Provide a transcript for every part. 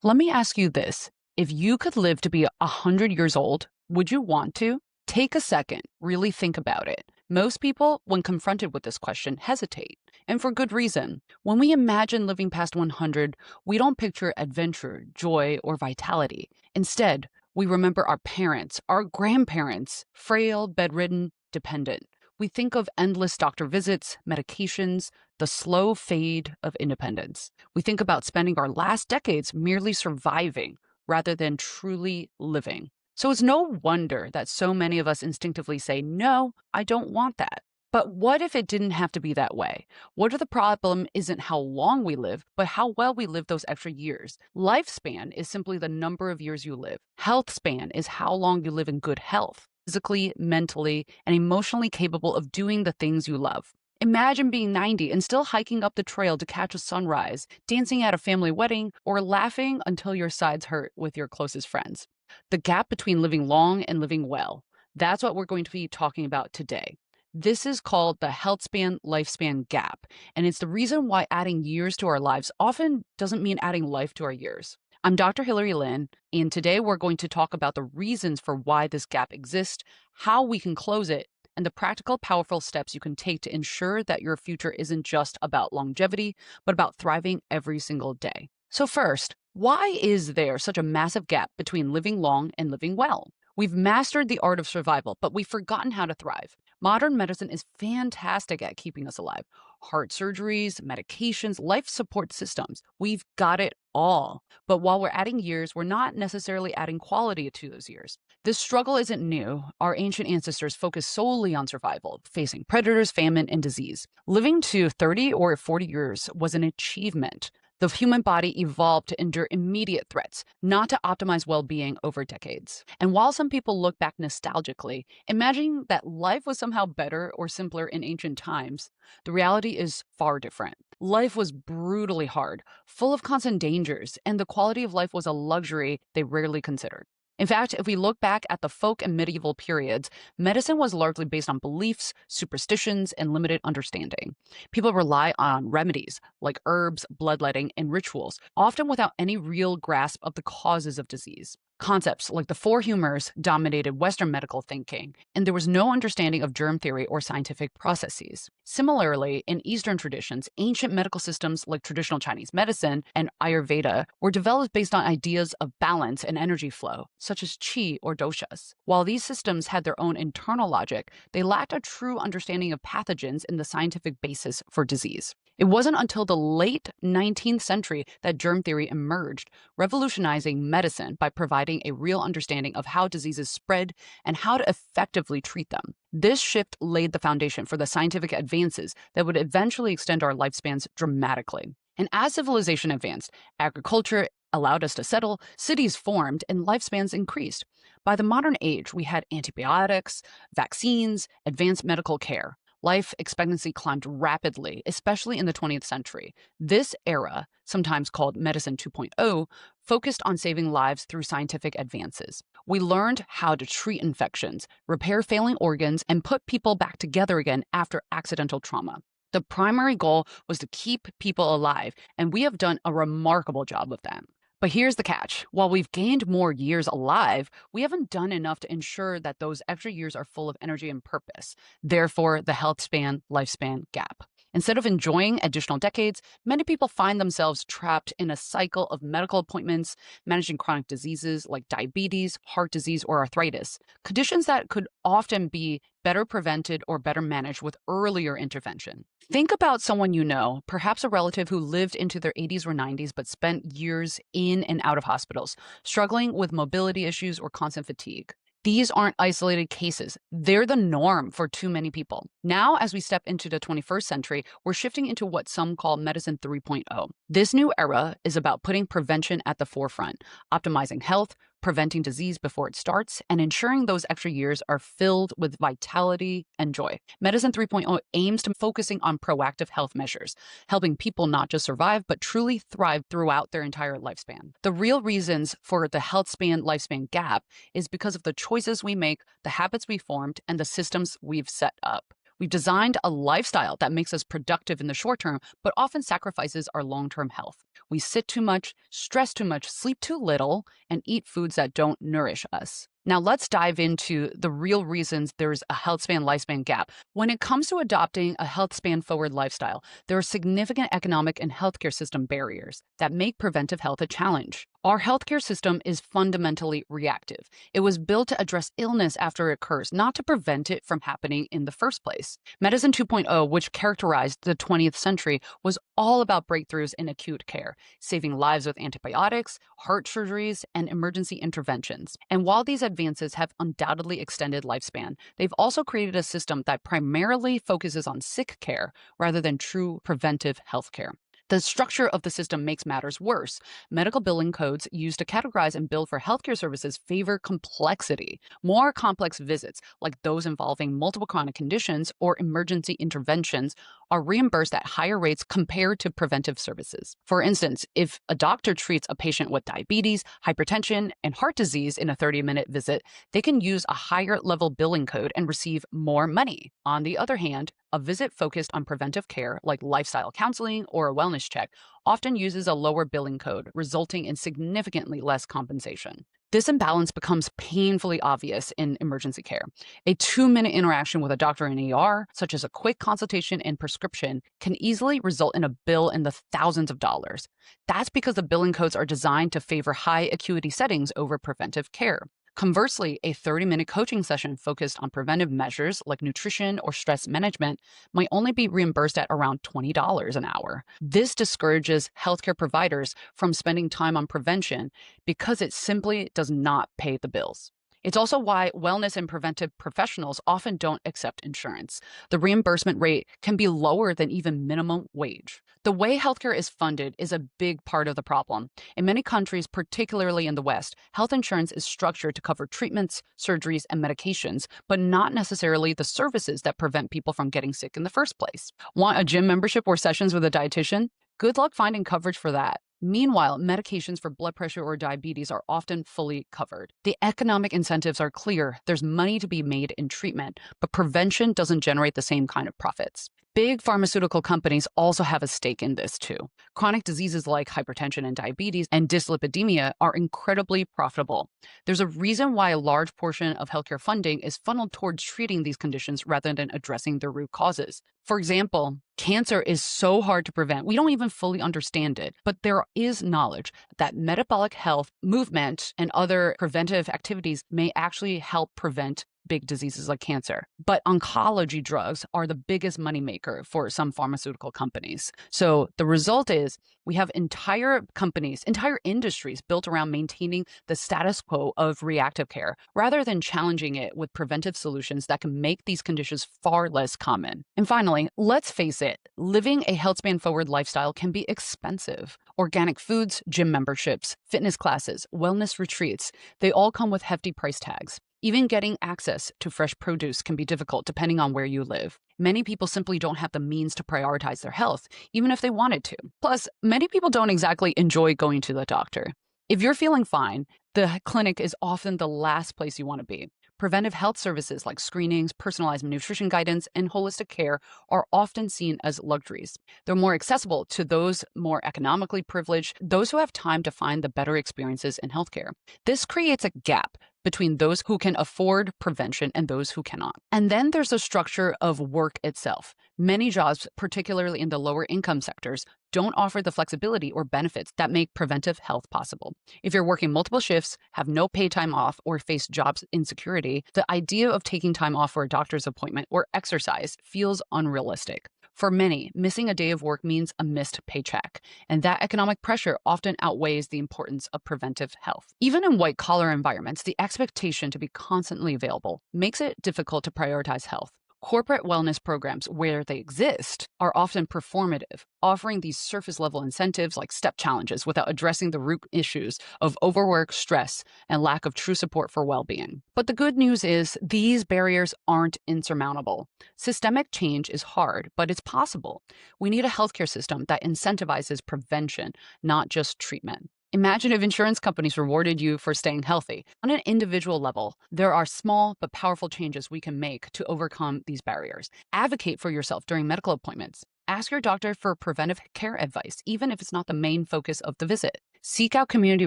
Let me ask you this. If you could live to be 100 years old, would you want to? Take a second, really think about it. Most people, when confronted with this question, hesitate, and for good reason. When we imagine living past 100, we don't picture adventure, joy, or vitality. Instead, we remember our parents, our grandparents, frail, bedridden, dependent. We think of endless doctor visits, medications, the slow fade of independence. We think about spending our last decades merely surviving rather than truly living. So it's no wonder that so many of us instinctively say, no, I don't want that. But what if it didn't have to be that way? What if the problem isn't how long we live, but how well we live those extra years? Lifespan is simply the number of years you live. Health span is how long you live in good health, physically, mentally, and emotionally capable of doing the things you love. Imagine being 90 and still hiking up the trail to catch a sunrise, dancing at a family wedding, or laughing until your sides hurt with your closest friends. The gap between living long and living well. That's what we're going to be talking about today. This is called the health span lifespan gap, and it's the reason why adding years to our lives often doesn't mean adding life to our years. I'm Dr. Hilary Lynn, and today we're going to talk about the reasons for why this gap exists, how we can close it, and the practical, powerful steps you can take to ensure that your future isn't just about longevity, but about thriving every single day. So first, why is there such a massive gap between living long and living well? We've mastered the art of survival, but we've forgotten how to thrive. Modern medicine is fantastic at keeping us alive. Heart surgeries, medications, life support systems. We've got it all. But while we're adding years, we're not necessarily adding quality to those years. This struggle isn't new. Our ancient ancestors focused solely on survival, facing predators, famine, and disease. Living to 30 or 40 years was an achievement. The human body evolved to endure immediate threats, not to optimize well-being over decades. And while some people look back nostalgically, imagining that life was somehow better or simpler in ancient times, the reality is far different. Life was brutally hard, full of constant dangers, and the quality of life was a luxury they rarely considered. In fact, if we look back at the folk and medieval periods, medicine was largely based on beliefs, superstitions, and limited understanding. People rely on remedies like herbs, bloodletting, and rituals, often without any real grasp of the causes of disease. Concepts like the four humors dominated Western medical thinking, and there was no understanding of germ theory or scientific processes. Similarly, in Eastern traditions, ancient medical systems like traditional Chinese medicine and Ayurveda were developed based on ideas of balance and energy flow, such as qi or doshas. While these systems had their own internal logic, they lacked a true understanding of pathogens and the scientific basis for disease. It wasn't until the late 19th century that germ theory emerged, revolutionizing medicine by providing a real understanding of how diseases spread and how to effectively treat them. This shift laid the foundation for the scientific advances that would eventually extend our lifespans dramatically. And as civilization advanced, agriculture allowed us to settle, cities formed, and lifespans increased. By the modern age, we had antibiotics, vaccines, advanced medical care. Life expectancy climbed rapidly, especially in the 20th century. This era, sometimes called Medicine 2.0, focused on saving lives through scientific advances. We learned how to treat infections, repair failing organs, and put people back together again after accidental trauma. The primary goal was to keep people alive, and we have done a remarkable job of that. But here's the catch. While we've gained more years alive, we haven't done enough to ensure that those extra years are full of energy and purpose. Therefore, the health span lifespan gap. Instead of enjoying additional decades, many people find themselves trapped in a cycle of medical appointments, managing chronic diseases like diabetes, heart disease, or arthritis, conditions that could often be better prevented or better managed with earlier intervention. Think about someone you know, perhaps a relative who lived into their 80s or 90s but spent years in and out of hospitals, struggling with mobility issues or constant fatigue. These aren't isolated cases. They're the norm for too many people. Now, as we step into the 21st century, we're shifting into what some call Medicine 3.0. This new era is about putting prevention at the forefront, optimizing health, preventing disease before it starts, and ensuring those extra years are filled with vitality and joy. Medicine 3.0 aims to focusing on proactive health measures, helping people not just survive, but truly thrive throughout their entire lifespan. The real reasons for the health span lifespan gap is because of the choices we make, the habits we formed, and the systems we've set up. We've designed a lifestyle that makes us productive in the short term, but often sacrifices our long-term health. We sit too much, stress too much, sleep too little, and eat foods that don't nourish us. Now, let's dive into the real reasons there's a health span lifespan gap. When it comes to adopting a health span forward lifestyle, there are significant economic and healthcare system barriers that make preventive health a challenge. Our healthcare system is fundamentally reactive. It was built to address illness after it occurs, not to prevent it from happening in the first place. Medicine 2.0, which characterized the 20th century, was all about breakthroughs in acute care, saving lives with antibiotics, heart surgeries, and emergency interventions. And while these advances have undoubtedly extended lifespan, they've also created a system that primarily focuses on sick care rather than true preventive health care. The structure of the system makes matters worse. Medical billing codes used to categorize and bill for healthcare services favor complexity. More complex visits, like those involving multiple chronic conditions or emergency interventions, are reimbursed at higher rates compared to preventive services. For instance, if a doctor treats a patient with diabetes, hypertension, and heart disease in a 30-minute visit, they can use a higher level billing code and receive more money. On the other hand, a visit focused on preventive care, like lifestyle counseling or a wellness check, often uses a lower billing code, resulting in significantly less compensation. This imbalance becomes painfully obvious in emergency care. A 2-minute interaction with a doctor in ER, such as a quick consultation and prescription, can easily result in a bill in the thousands of dollars. That's because the billing codes are designed to favor high acuity settings over preventive care. Conversely, a 30-minute coaching session focused on preventive measures like nutrition or stress management might only be reimbursed at around $20 an hour. This discourages healthcare providers from spending time on prevention because it simply does not pay the bills. It's also why wellness and preventive professionals often don't accept insurance. The reimbursement rate can be lower than even minimum wage. The way healthcare is funded is a big part of the problem. In many countries, particularly in the West, health insurance is structured to cover treatments, surgeries, and medications, but not necessarily the services that prevent people from getting sick in the first place. Want a gym membership or sessions with a dietitian? Good luck finding coverage for that. Meanwhile, medications for blood pressure or diabetes are often fully covered. The economic incentives are clear. There's money to be made in treatment, but prevention doesn't generate the same kind of profits. Big pharmaceutical companies also have a stake in this too. Chronic diseases like hypertension and diabetes and dyslipidemia are incredibly profitable. There's a reason why a large portion of healthcare funding is funneled towards treating these conditions rather than addressing their root causes. For example, cancer is so hard to prevent. We don't even fully understand it, but there is knowledge that metabolic health movement and other preventive activities may actually help prevent big diseases like cancer. But oncology drugs are the biggest moneymaker for some pharmaceutical companies. So the result is we have entire companies, entire industries built around maintaining the status quo of reactive care rather than challenging it with preventive solutions that can make these conditions far less common. And finally, let's face it, living a health span forward lifestyle can be expensive. Organic foods, gym memberships, fitness classes, wellness retreats, they all come with hefty price tags. Even getting access to fresh produce can be difficult depending on where you live. Many people simply don't have the means to prioritize their health, even if they wanted to. Plus, many people don't exactly enjoy going to the doctor. If you're feeling fine, the clinic is often the last place you want to be. Preventive health services like screenings, personalized nutrition guidance, and holistic care are often seen as luxuries. They're more accessible to those more economically privileged, those who have time to find the better experiences in healthcare. This creates a gap between those who can afford prevention and those who cannot. And then there's the structure of work itself. Many jobs, particularly in the lower income sectors, don't offer the flexibility or benefits that make preventive health possible. If you're working multiple shifts, have no paid time off, or face job insecurity, the idea of taking time off for a doctor's appointment or exercise feels unrealistic. For many, missing a day of work means a missed paycheck, and that economic pressure often outweighs the importance of preventive health. Even in white-collar environments, the expectation to be constantly available makes it difficult to prioritize health. Corporate wellness programs, where they exist, are often performative, offering these surface-level incentives like step challenges without addressing the root issues of overwork, stress, and lack of true support for well-being. But the good news is these barriers aren't insurmountable. Systemic change is hard, but it's possible. We need a healthcare system that incentivizes prevention, not just treatment. Imagine if insurance companies rewarded you for staying healthy. On an individual level, there are small but powerful changes we can make to overcome these barriers. Advocate for yourself during medical appointments. Ask your doctor for preventive care advice, even if it's not the main focus of the visit. Seek out community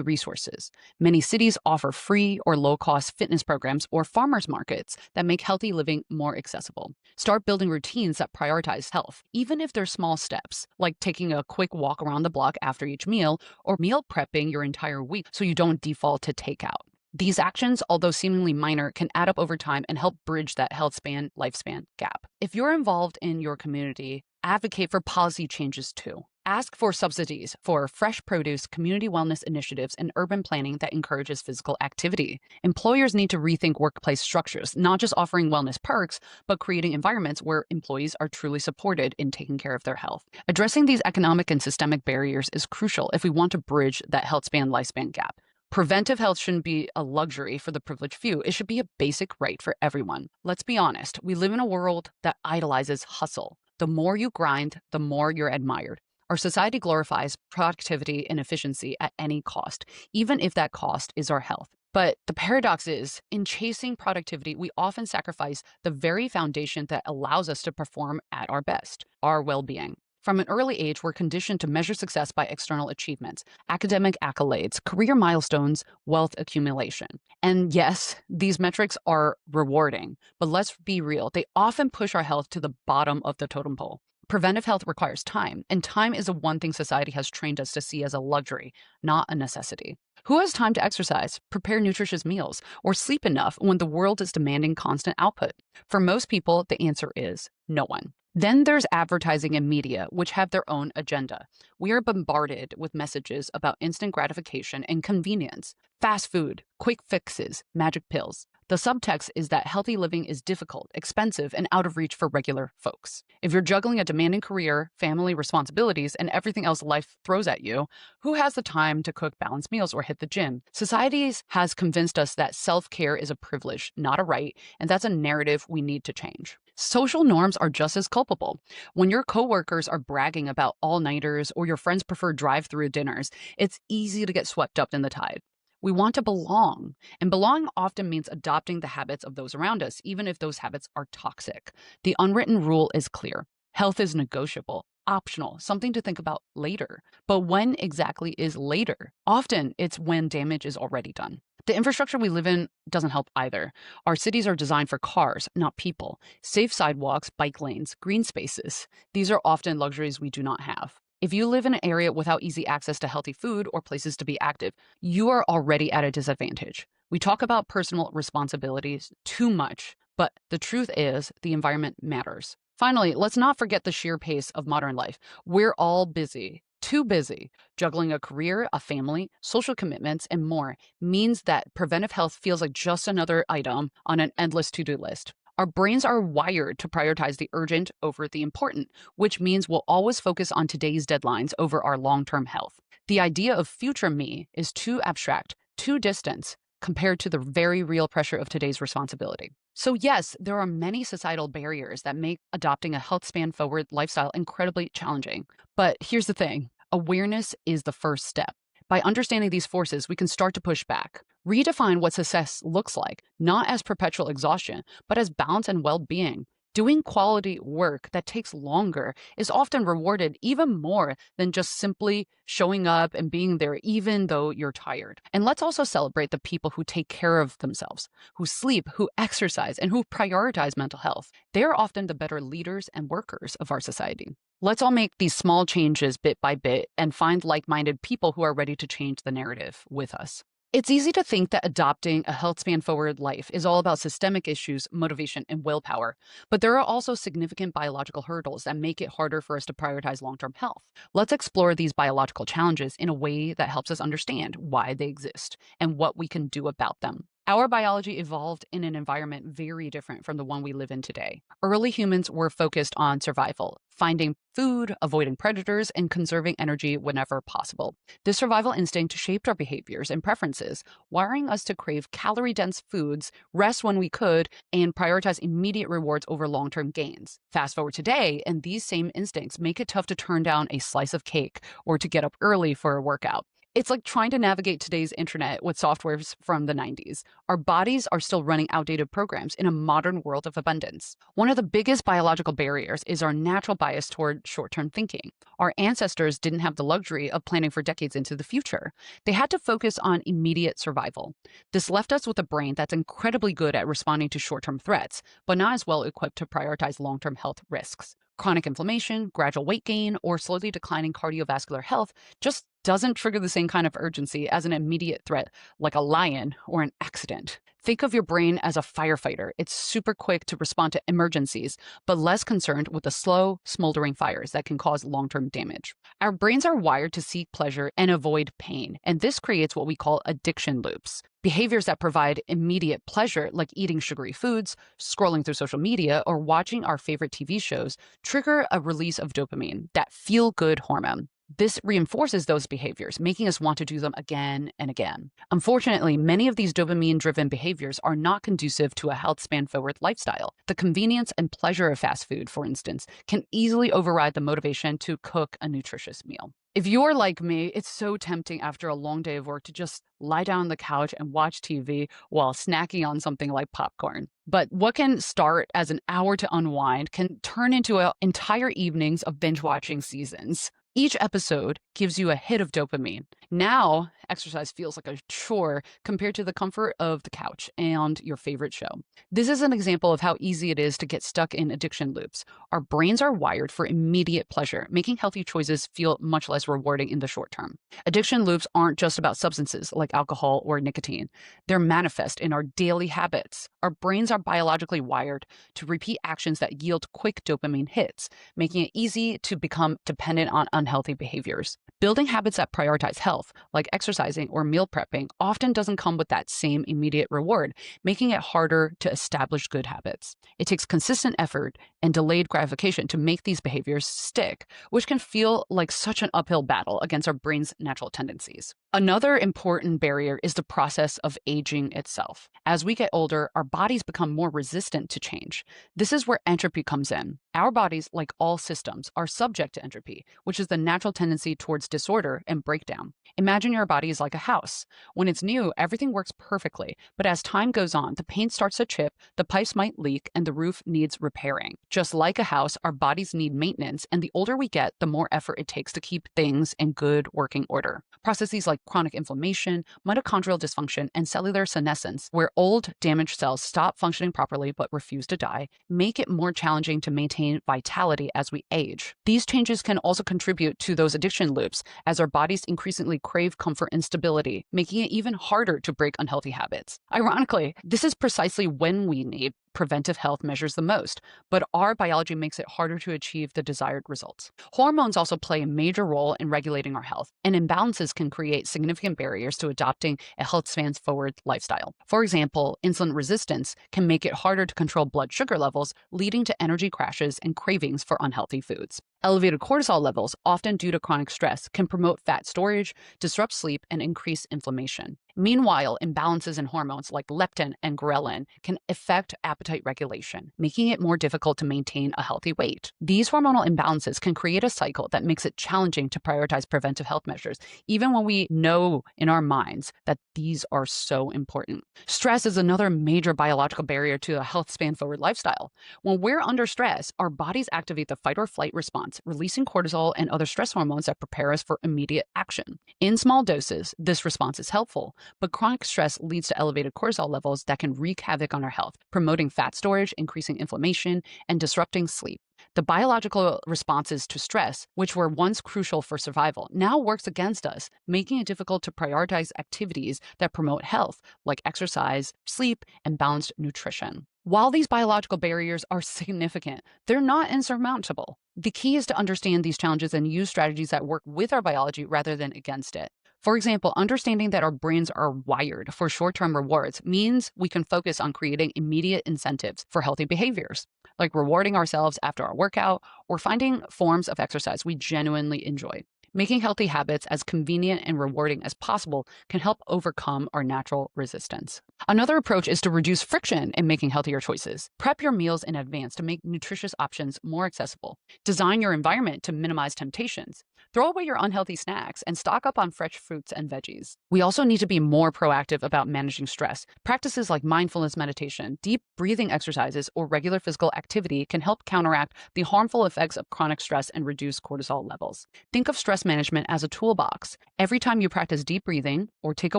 resources. Many cities offer free or low cost fitness programs or farmers markets that make healthy living more accessible. Start building routines that prioritize health, even if they're small steps, like taking a quick walk around the block after each meal or meal prepping your entire week so you don't default to takeout. These actions, although seemingly minor, can add up over time and help bridge that health span lifespan gap. If you're involved in your community, advocate for policy changes too. Ask for subsidies for fresh produce, community wellness initiatives, and urban planning that encourages physical activity. Employers need to rethink workplace structures, not just offering wellness perks, but creating environments where employees are truly supported in taking care of their health. Addressing these economic and systemic barriers is crucial if we want to bridge that health span lifespan gap. Preventive health shouldn't be a luxury for the privileged few. It should be a basic right for everyone. Let's be honest, we live in a world that idolizes hustle. The more you grind, the more you're admired. Our society glorifies productivity and efficiency at any cost, even if that cost is our health. But the paradox is, in chasing productivity, we often sacrifice the very foundation that allows us to perform at our best, our well-being. From an early age, we're conditioned to measure success by external achievements, academic accolades, career milestones, wealth accumulation. And yes, these metrics are rewarding, but let's be real, they often push our health to the bottom of the totem pole. Preventive health requires time, and time is the one thing society has trained us to see as a luxury, not a necessity. Who has time to exercise, prepare nutritious meals, or sleep enough when the world is demanding constant output? For most people, the answer is no one. Then there's advertising and media, which have their own agenda. We are bombarded with messages about instant gratification and convenience, fast food, quick fixes, magic pills. The subtext is that healthy living is difficult, expensive, and out of reach for regular folks. If you're juggling a demanding career, family responsibilities, and everything else life throws at you, who has the time to cook balanced meals or hit the gym? Society has convinced us that self-care is a privilege, not a right, and that's a narrative we need to change. Social norms are just as culpable. When your coworkers are bragging about all-nighters or your friends prefer drive-through dinners, it's easy to get swept up in the tide. We want to belong, and belong often means adopting the habits of those around us, even if those habits are toxic. The unwritten rule is clear. Health is negotiable, optional, something to think about later. But when exactly is later? Often it's when damage is already done. The infrastructure we live in doesn't help either. Our cities are designed for cars, not people. Safe sidewalks, bike lanes, green spaces. These are often luxuries we do not have. If you live in an area without easy access to healthy food or places to be active, you are already at a disadvantage. We talk about personal responsibilities too much, but the truth is the environment matters. Finally, let's not forget the sheer pace of modern life. We're all busy, too busy. Juggling a career, a family, social commitments, and more means that preventive health feels like just another item on an endless to-do list. Our brains are wired to prioritize the urgent over the important, which means we'll always focus on today's deadlines over our long-term health. The idea of future me is too abstract, too distant, compared to the very real pressure of today's responsibility. So yes, there are many societal barriers that make adopting a health span forward lifestyle incredibly challenging. But here's the thing, awareness is the first step. By understanding these forces, we can start to push back. Redefine what success looks like, not as perpetual exhaustion, but as balance and well-being. Doing quality work that takes longer is often rewarded even more than just simply showing up and being there even though you're tired. And let's also celebrate the people who take care of themselves, who sleep, who exercise, and who prioritize mental health. They're often the better leaders and workers of our society. Let's all make these small changes bit by bit and find like-minded people who are ready to change the narrative with us. It's easy to think that adopting a health span forward life is all about systemic issues, motivation, and willpower. But there are also significant biological hurdles that make it harder for us to prioritize long-term health. Let's explore these biological challenges in a way that helps us understand why they exist and what we can do about them. Our biology evolved in an environment very different from the one we live in today. Early humans were focused on survival, finding food, avoiding predators, and conserving energy whenever possible. This survival instinct shaped our behaviors and preferences, wiring us to crave calorie-dense foods, rest when we could, and prioritize immediate rewards over long-term gains. Fast forward today, and these same instincts make it tough to turn down a slice of cake or to get up early for a workout. It's like trying to navigate today's internet with softwares from the 90s. Our bodies are still running outdated programs in a modern world of abundance. One of the biggest biological barriers is our natural bias toward short term thinking. Our ancestors didn't have the luxury of planning for decades into the future. They had to focus on immediate survival. This left us with a brain that's incredibly good at responding to short term threats, but not as well equipped to prioritize long term health risks. Chronic inflammation, gradual weight gain, or slowly declining cardiovascular health just doesn't trigger the same kind of urgency as an immediate threat like a lion or an accident. Think of your brain as a firefighter. It's super quick to respond to emergencies, but less concerned with the slow, smoldering fires that can cause long term damage. Our brains are wired to seek pleasure and avoid pain, and this creates what we call addiction loops. Behaviors that provide immediate pleasure, like eating sugary foods, scrolling through social media, or watching our favorite TV shows, trigger a release of dopamine, that feel good hormone. This reinforces those behaviors, making us want to do them again and again. Unfortunately, many of these dopamine driven behaviors are not conducive to a health span forward lifestyle. The convenience and pleasure of fast food, for instance, can easily override the motivation to cook a nutritious meal. If you're like me, it's so tempting after a long day of work to just lie down on the couch and watch TV while snacking on something like popcorn. But what can start as an hour to unwind can turn into entire evenings of binge watching seasons. Each episode gives you a hit of dopamine. Now, exercise feels like a chore compared to the comfort of the couch and your favorite show. This is an example of how easy it is to get stuck in addiction loops. Our brains are wired for immediate pleasure, making healthy choices feel much less rewarding in the short term. Addiction loops aren't just about substances like alcohol or nicotine. They're manifest in our daily habits. Our brains are biologically wired to repeat actions that yield quick dopamine hits, making it easy to become dependent on unhealthy behaviors. Building habits that prioritize health, like exercising or meal prepping, often doesn't come with that same immediate reward, making it harder to establish good habits. It takes consistent effort and delayed gratification to make these behaviors stick, which can feel like such an uphill battle against our brain's natural tendencies. Another important barrier is the process of aging itself. As we get older, our bodies become more resistant to change. This is where entropy comes in. Our bodies, like all systems, are subject to entropy, which is the natural tendency towards disorder and breakdown. Imagine your body is like a house. When it's new, everything works perfectly, but as time goes on, the paint starts to chip, the pipes might leak, and the roof needs repairing. Just like a house, our bodies need maintenance, and the older we get, the more effort it takes to keep things in good working order. Processes like chronic inflammation, mitochondrial dysfunction, and cellular senescence, where old, damaged cells stop functioning properly but refuse to die, make it more challenging to maintain vitality as we age. These changes can also contribute to those addiction loops, as our bodies increasingly crave comfort and stability, making it even harder to break unhealthy habits. Ironically, this is precisely when we need preventive health measures the most, but our biology makes it harder to achieve the desired results. Hormones also play a major role in regulating our health, and imbalances can create significant barriers to adopting a health spans forward lifestyle. For example, insulin resistance can make it harder to control blood sugar levels, leading to energy crashes and cravings for unhealthy foods. Elevated cortisol levels, often due to chronic stress, can promote fat storage, disrupt sleep, and increase inflammation. Meanwhile, imbalances in hormones like leptin and ghrelin can affect appetite regulation, making it more difficult to maintain a healthy weight. These hormonal imbalances can create a cycle that makes it challenging to prioritize preventive health measures, even when we know in our minds that these are so important. Stress is another major biological barrier to a health span forward lifestyle. When we're under stress, our bodies activate the fight or flight response, releasing cortisol and other stress hormones that prepare us for immediate action. In small doses, this response is helpful, but chronic stress leads to elevated cortisol levels that can wreak havoc on our health, promoting fat storage, increasing inflammation, and disrupting sleep. The biological responses to stress, which were once crucial for survival, now works against us, making it difficult to prioritize activities that promote health, like exercise, sleep, and balanced nutrition. While these biological barriers are significant, they're not insurmountable. The key is to understand these challenges and use strategies that work with our biology rather than against it. For example, understanding that our brains are wired for short-term rewards means we can focus on creating immediate incentives for healthy behaviors, like rewarding ourselves after our workout or finding forms of exercise we genuinely enjoy. Making healthy habits as convenient and rewarding as possible can help overcome our natural resistance. Another approach is to reduce friction in making healthier choices. Prep your meals in advance to make nutritious options more accessible. Design your environment to minimize temptations. Throw away your unhealthy snacks and stock up on fresh fruits and veggies. We also need to be more proactive about managing stress. Practices like mindfulness meditation, deep breathing exercises, or regular physical activity can help counteract the harmful effects of chronic stress and reduce cortisol levels. Think of stress management as a toolbox. Every time you practice deep breathing or take a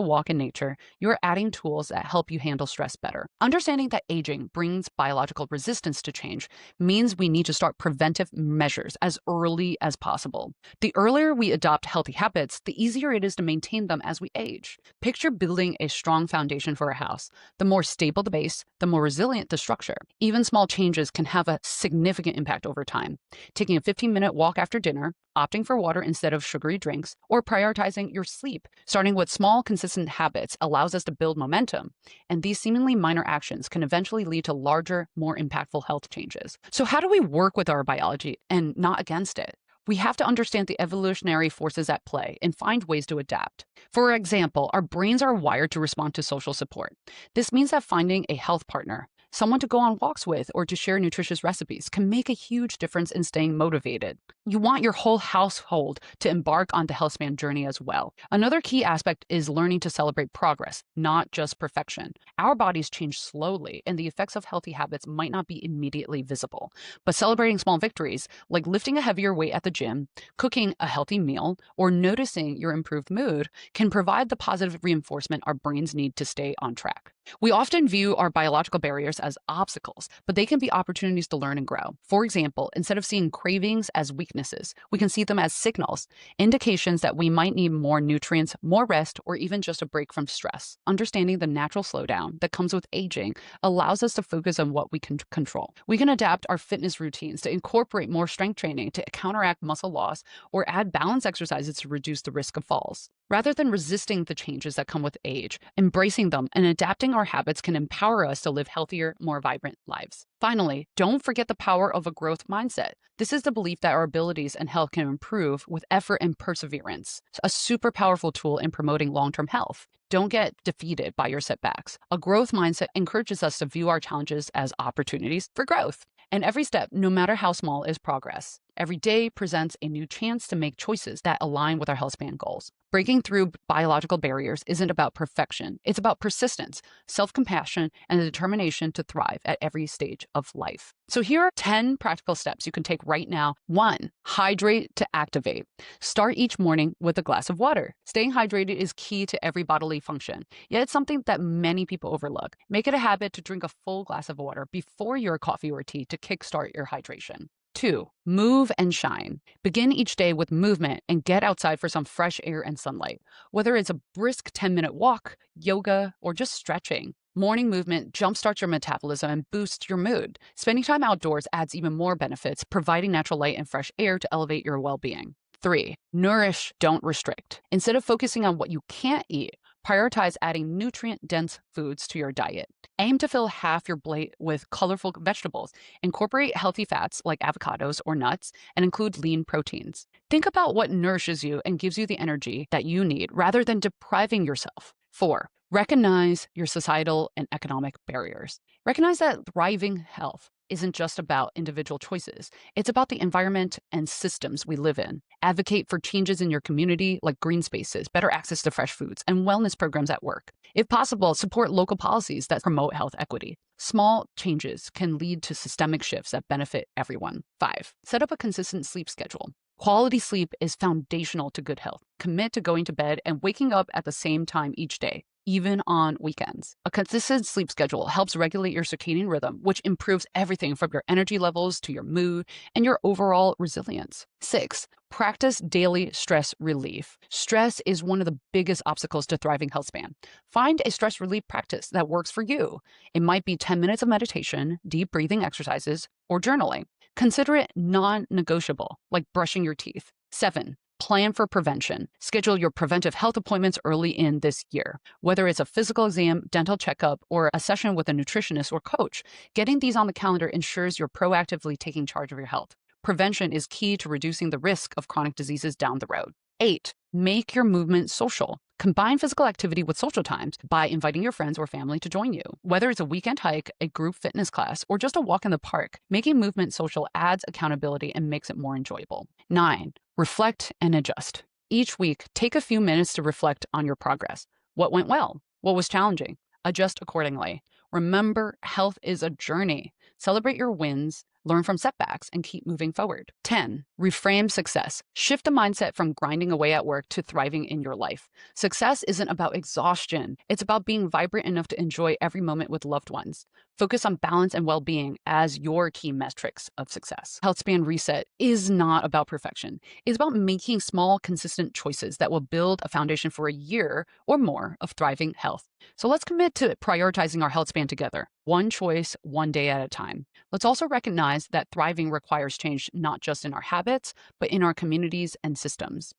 walk in nature, you're adding tools that help you handle stress better. Understanding that aging brings biological resistance to change means we need to start preventive measures as early as possible. The earlier we adopt healthy habits, the easier it is to maintain them as we age. Picture building a strong foundation for a house. The more stable the base, the more resilient the structure. Even small changes can have a significant impact over time. Taking a 15-minute walk after dinner, opting for water instead of sugary drinks, or prioritizing your sleep. Starting with small, consistent habits allows us to build momentum, and these seemingly minor actions can eventually lead to larger, more impactful health changes. So how do we work with our biology and not against it? We have to understand the evolutionary forces at play and find ways to adapt. For example, our brains are wired to respond to social support. This means that finding a health partner, someone to go on walks with, or to share nutritious recipes can make a huge difference in staying motivated. You want your whole household to embark on the healthspan journey as well. Another key aspect is learning to celebrate progress, not just perfection. Our bodies change slowly, and the effects of healthy habits might not be immediately visible. But celebrating small victories, like lifting a heavier weight at the gym, cooking a healthy meal, or noticing your improved mood, can provide the positive reinforcement our brains need to stay on track. We often view our biological barriers as obstacles, but they can be opportunities to learn and grow. For example, instead of seeing cravings as weaknesses, we can see them as signals, indications that we might need more nutrients, more rest, or even just a break from stress. Understanding the natural slowdown that comes with aging allows us to focus on what we can control. We can adapt our fitness routines to incorporate more strength training to counteract muscle loss, or add balance exercises to reduce the risk of falls. Rather than resisting the changes that come with age, embracing them and adapting our habits can empower us to live healthier, more vibrant lives. Finally, don't forget the power of a growth mindset. This is the belief that our abilities and health can improve with effort and perseverance, a super powerful tool in promoting long-term health. Don't get defeated by your setbacks. A growth mindset encourages us to view our challenges as opportunities for growth. And every step, no matter how small, is progress. Every day presents a new chance to make choices that align with our healthspan goals. Breaking through biological barriers isn't about perfection. It's about persistence, self-compassion, and the determination to thrive at every stage of life. So here are 10 practical steps you can take right now. 1, hydrate to activate. Start each morning with a glass of water. Staying hydrated is key to every bodily function, yet it's something that many people overlook. Make it a habit to drink a full glass of water before your coffee or tea to kickstart your hydration. 2, move and shine. Begin each day with movement and get outside for some fresh air and sunlight. Whether it's a brisk 10-minute walk, yoga, or just stretching, morning movement jumpstarts your metabolism and boosts your mood. Spending time outdoors adds even more benefits, providing natural light and fresh air to elevate your well-being. 3, nourish, don't restrict. Instead of focusing on what you can't eat, prioritize adding nutrient-dense foods to your diet. Aim to fill half your plate with colorful vegetables. Incorporate healthy fats like avocados or nuts, and include lean proteins. Think about what nourishes you and gives you the energy that you need rather than depriving yourself. 4, recognize your societal and economic barriers. Recognize that thriving health isn't just about individual choices. It's about the environment and systems we live in. Advocate for changes in your community like green spaces, better access to fresh foods, and wellness programs at work. If possible, support local policies that promote health equity. Small changes can lead to systemic shifts that benefit everyone. 5, set up a consistent sleep schedule. Quality sleep is foundational to good health. Commit to going to bed and waking up at the same time each day, even on weekends. A consistent sleep schedule helps regulate your circadian rhythm, which improves everything from your energy levels to your mood and your overall resilience. 6, practice daily stress relief. Stress is one of the biggest obstacles to thriving healthspan. Find a stress relief practice that works for you. It might be 10 minutes of meditation, deep breathing exercises, or journaling. Consider it non-negotiable, like brushing your teeth. 7, plan for prevention. Schedule your preventive health appointments early in this year. Whether it's a physical exam, dental checkup, or a session with a nutritionist or coach, getting these on the calendar ensures you're proactively taking charge of your health. Prevention is key to reducing the risk of chronic diseases down the road. 8, make your movement social. Combine physical activity with social times by inviting your friends or family to join you. Whether it's a weekend hike, a group fitness class, or just a walk in the park, making movement social adds accountability and makes it more enjoyable. 9. Reflect and adjust. Each week, take a few minutes to reflect on your progress. What went well? What was challenging? Adjust accordingly. Remember, health is a journey. Celebrate your wins, learn from setbacks, and keep moving forward. 10. Reframe success. Shift the mindset from grinding away at work to thriving in your life. Success isn't about exhaustion. It's about being vibrant enough to enjoy every moment with loved ones. Focus on balance and well-being as your key metrics of success. HealthSpan Reset is not about perfection. It's about making small, consistent choices that will build a foundation for a year or more of thriving health. So let's commit to prioritizing our health span together, one choice, one day at a time. Let's also recognize that thriving requires change not just in our habits, but in our communities and systems.